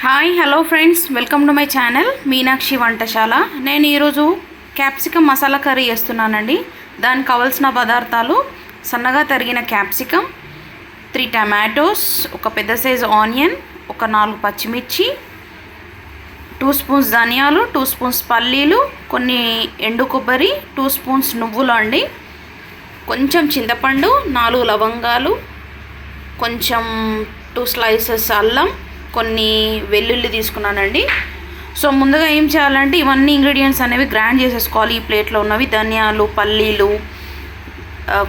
Hi hello friends, welcome to my channel Meenakshi Vantasala. నేను ఈరోజు capsicum masala curry చేస్తున్నానండి. దానికి కావాల్సిన పదార్థాలు: సన్నగా తరిగిన క్యాప్సికమ్, 3 టమాటోస్, ఒక పెద్ద సైజు ఆనియన్, ఒక 4 పచ్చిమిర్చి, 2 స్పూన్స్ ధనియాలు, 2 స్పూన్స్ పల్లీలు, కొన్ని ఎండు కొబ్బరి, 2 స్పూన్స్ నువ్వులు అండి, కొంచెం చింతపండు, 4 లవంగాలు, కొంచెం 2 స్లైసెస్ అల్లం, కొన్ని వెల్లుల్లి తీసుకున్నానండి. సో ముందుగా ఏం చేయాలంటే ఇవన్నీ ఇంగ్రీడియంట్స్ అనేవి గ్రైండ్ చేసేసుకోవాలి. ఈ ప్లేట్లో ఉన్నవి ధనియాలు, పల్లీలు,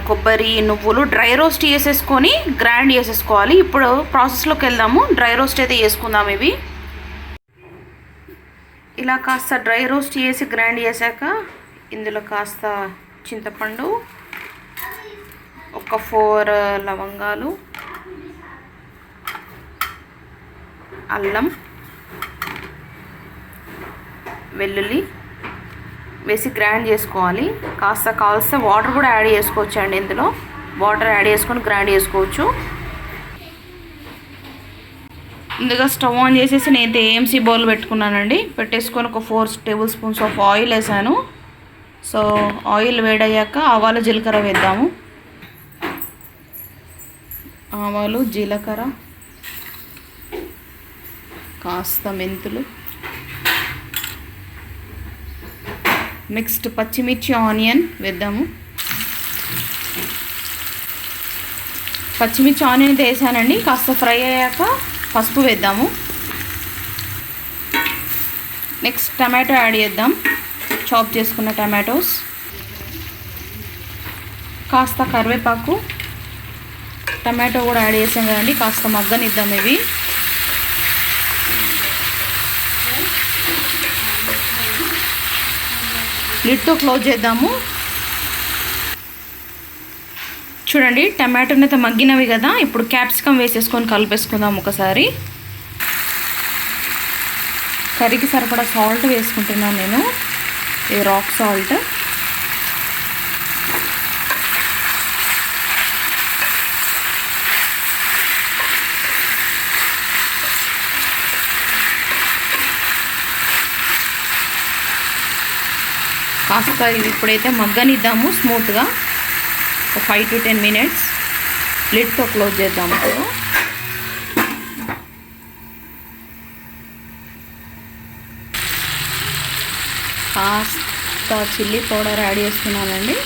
కొబ్బరి, నువ్వులు డ్రై రోస్ట్ చేసేసుకొని గ్రైండ్ చేసేసుకోవాలి. ఇప్పుడు ప్రాసెస్లోకి వెళ్దాము. డ్రై రోస్ట్ అయితే చేసుకుందాం. ఇవి ఇలా కాస్త డ్రై రోస్ట్ చేసి గ్రైండ్ చేశాక ఇందులో కాస్త చింతపండు, ఒక 4 లవంగాలు, అల్లం, వెల్లుల్లి వేసి గ్రైండ్ చేసుకోవాలి. కాస్త కావాల్సిన వాటర్ కూడా యాడ్ చేసుకోవచ్చు అండి. ఇందులో వాటర్ యాడ్ చేసుకొని గ్రైండ్ చేసుకోవచ్చు. ముందుగా స్టవ్ ఆన్ చేసేసి నేను ఏఎంసీ బౌల్ పెట్టుకున్నానండి. పెట్టేసుకొని ఒక 4 టేబుల్ స్పూన్స్ ఆఫ్ ఆయిల్ వేసాను. సో ఆయిల్ వేడయ్యాక ఆవాలు, జీలకర్ర వేద్దాము. ఆవాలు, జీలకర్ర, కాస్త మెంతులు, నెక్స్ట్ పచ్చిమిర్చి, ఆనియన్ వేద్దాము. పచ్చిమిర్చి ఆనియన్ అయితే వేసానండి. కాస్త ఫ్రై అయ్యాక పసుపు వేద్దాము. నెక్స్ట్ టమాటో యాడ్ చేద్దాం. చాప్ చేసుకున్న టమాటోస్, కాస్త కరివేపాకు, టమాటో కూడా యాడ్ చేసాం కదండి. కాస్త మగ్గనిద్దాం. ఇవి లిడ్తో క్లోజ్ చేద్దాము. చూడండి, టమాటోని అయితే మగ్గినవి కదా. ఇప్పుడు క్యాప్సికమ్ వేసేసుకొని కలిపేసుకుందాం ఒకసారి. కర్రీకి సరిపడా సాల్ట్ వేసుకుంటున్నాను నేను. ఇది రాక్ సాల్ట్. కాస్త ఇవి ఇప్పుడైతే మగ్గనిద్దాము స్మూత్గా. ఒక 5 to 10 minutes లిడ్తో క్లోజ్ చేద్దాము. కాస్త చిల్లీ పౌడర్ యాడ్ చేస్తున్నానండి.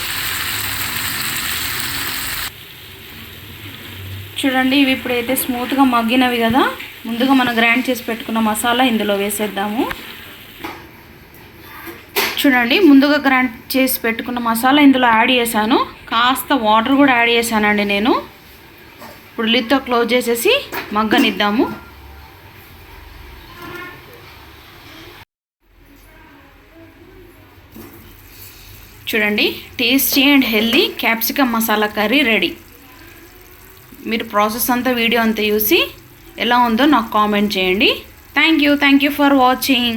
చూడండి, ఇవి ఇప్పుడైతే స్మూత్గా మగ్గినవి కదా. ముందుగా మనం గ్రైండ్ చేసి పెట్టుకున్న మసాలా ఇందులో వేసేద్దాము. చూడండి, ముందుగా గ్రైండ్ చేసి పెట్టుకున్న మసాలా ఇందులో యాడ్ చేశాను. కాస్త వాటర్ కూడా యాడ్ చేశానండి నేను. ఇప్పుడు లిడ్తో క్లోజ్ చేసేసి మగ్గనిద్దాము. చూడండి, tasty and healthy capsicum masala curry ready. మీరు ప్రాసెస్ అంతా, వీడియో అంతా చూసి ఎలా ఉందో నాకు కామెంట్ చేయండి. Thank you for watching.